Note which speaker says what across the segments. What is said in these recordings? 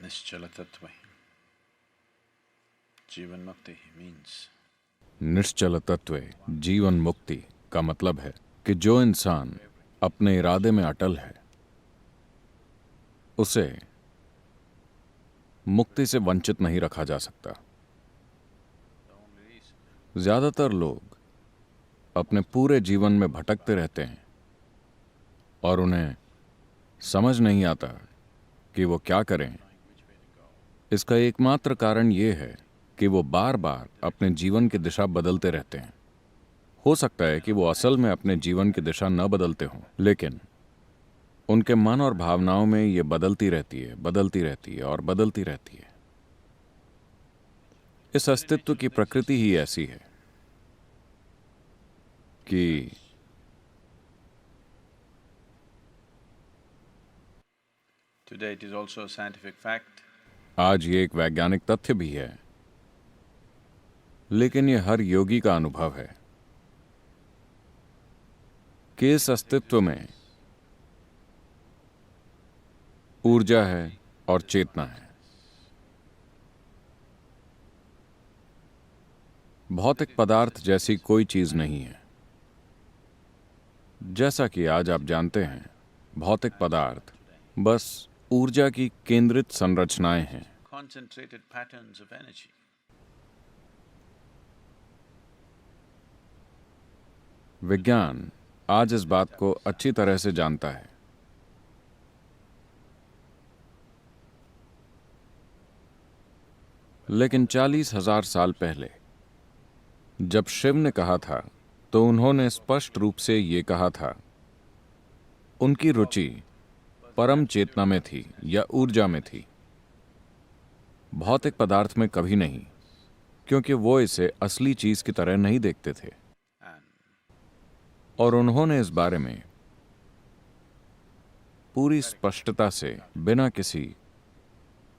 Speaker 1: निश्चलतत्वे जीवन मुक्ति मीन्स
Speaker 2: निश्चल तत्वे जीवन मुक्ति का मतलब है कि जो इंसान अपने इरादे में अटल है उसे मुक्ति से वंचित नहीं रखा जा सकता। ज्यादातर लोग अपने पूरे जीवन में भटकते रहते हैं और उन्हें समझ नहीं आता कि वो क्या करें। इसका एकमात्र कारण यह है कि वो बार बार अपने जीवन की दिशा बदलते रहते हैं। हो सकता है कि वो असल में अपने जीवन की दिशा न बदलते हों, लेकिन उनके मन और भावनाओं में ये बदलती रहती है, बदलती रहती है और बदलती रहती है। इस अस्तित्व की प्रकृति ही ऐसी है कि
Speaker 1: today it is also a scientific fact
Speaker 2: आज ये एक वैज्ञानिक तथ्य भी है, लेकिन ये हर योगी का अनुभव है कि इस अस्तित्व में ऊर्जा है और चेतना है। भौतिक पदार्थ जैसी कोई चीज नहीं है। जैसा कि आज आप जानते हैं, भौतिक पदार्थ बस ऊर्जा की केंद्रित संरचनाएं हैं।
Speaker 1: concentrated patterns of energy.
Speaker 2: विज्ञान आज इस बात को अच्छी तरह से जानता है। लेकिन 40,000 साल पहले जब शिव ने कहा था तो उन्होंने स्पष्ट रूप से ये कहा था। उनकी रुचि परम चेतना में थी या ऊर्जा में थी, भौतिक पदार्थ में कभी नहीं, क्योंकि वो इसे असली चीज की तरह नहीं देखते थे। और उन्होंने इस बारे में पूरी स्पष्टता से बिना किसी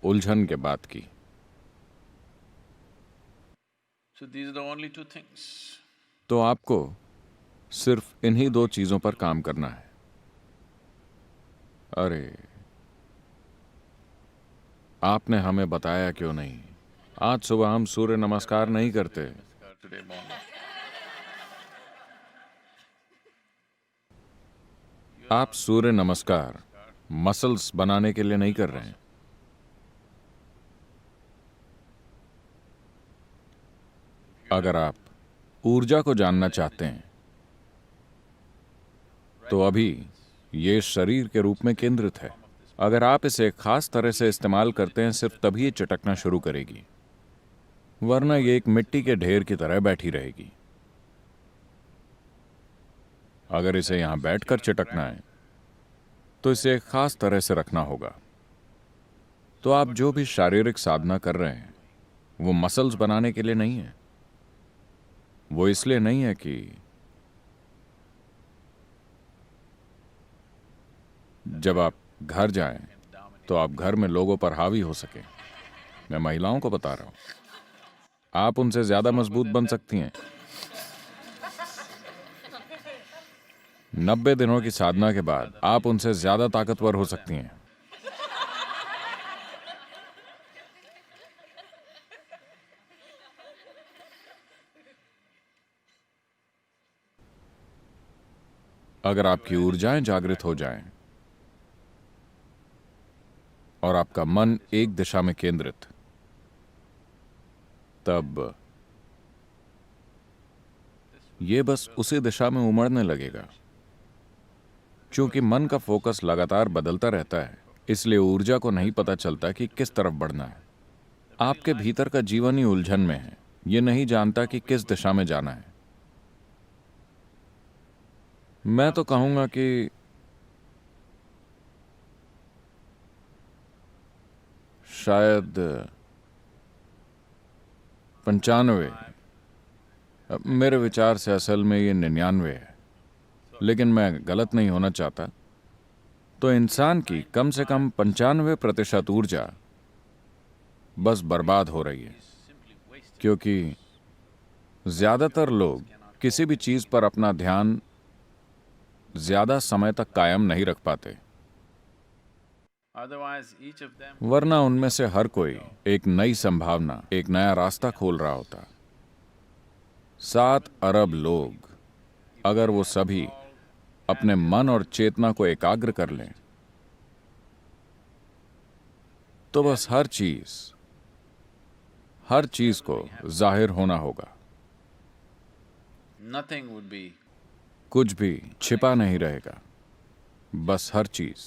Speaker 2: उलझन के बात की।
Speaker 1: So these are the only two things.
Speaker 2: तो आपको सिर्फ इन्हीं दो चीजों पर काम करना है। अरे, आपने हमें बताया क्यों नहीं? आज सुबह हम सूर्य नमस्कार नहीं करते।
Speaker 1: Today morning.
Speaker 2: आप सूर्य नमस्कार मसल्स बनाने के लिए नहीं कर रहे हैं। अगर आप ऊर्जा को जानना चाहते हैं तो अभी ये शरीर के रूप में केंद्रित है। अगर आप इसे खास तरह से इस्तेमाल करते हैं, सिर्फ तभी ये चटकना शुरू करेगी, वरना ये एक मिट्टी के ढेर की तरह बैठी रहेगी। अगर इसे यहां बैठकर चटकना है तो इसे एक खास तरह से रखना होगा। तो आप जो भी शारीरिक साधना कर रहे हैं वो मसल्स बनाने के लिए नहीं है। वो इसलिए नहीं है कि जब आप घर जाएं तो आप घर में लोगों पर हावी हो सके। मैं महिलाओं को बता रहा हूं, आप उनसे ज्यादा मजबूत बन सकती हैं। 90 दिनों की साधना के बाद आप उनसे ज्यादा ताकतवर हो सकती हैं। अगर आपकी ऊर्जाएं जागृत हो जाएं और आपका मन एक दिशा में केंद्रित, तब ये बस उसी दिशा में उमड़ने लगेगा। क्योंकि मन का फोकस लगातार बदलता रहता है, इसलिए ऊर्जा को नहीं पता चलता कि किस तरफ बढ़ना है। आपके भीतर का जीवन ही उलझन में है, ये नहीं जानता कि किस दिशा में जाना है। मैं तो कहूंगा कि शायद 95, मेरे विचार से असल में ये 99 है, लेकिन मैं गलत नहीं होना चाहता। तो इंसान की कम से कम 95% ऊर्जा बस बर्बाद हो रही है, क्योंकि ज्यादातर लोग किसी भी चीज पर अपना ध्यान ज्यादा समय तक कायम नहीं रख पाते।
Speaker 1: Otherwise, each of them
Speaker 2: वरना उनमें से हर कोई एक नई संभावना, एक नया रास्ता खोल रहा होता। 7 अरब लोग, अगर वो सभी अपने मन और चेतना को एकाग्र कर लें, तो बस हर चीज को जाहिर होना होगा।
Speaker 1: nothing would be
Speaker 2: कुछ भी छिपा नहीं रहेगा, बस हर चीज।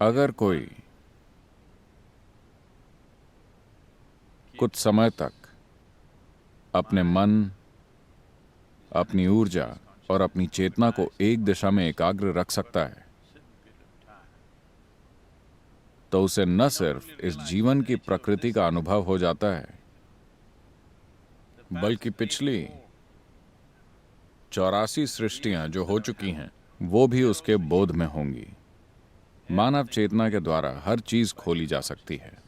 Speaker 2: अगर कोई कुछ समय तक अपने मन, अपनी ऊर्जा और अपनी चेतना को एक दिशा में एकाग्र रख सकता है, तो उसे न सिर्फ इस जीवन की प्रकृति का अनुभव हो जाता है, बल्कि पिछली 84 सृष्टियां जो हो चुकी हैं, वो भी उसके बोध में होंगी। मानव चेतना के द्वारा हर चीज खोली जा सकती है।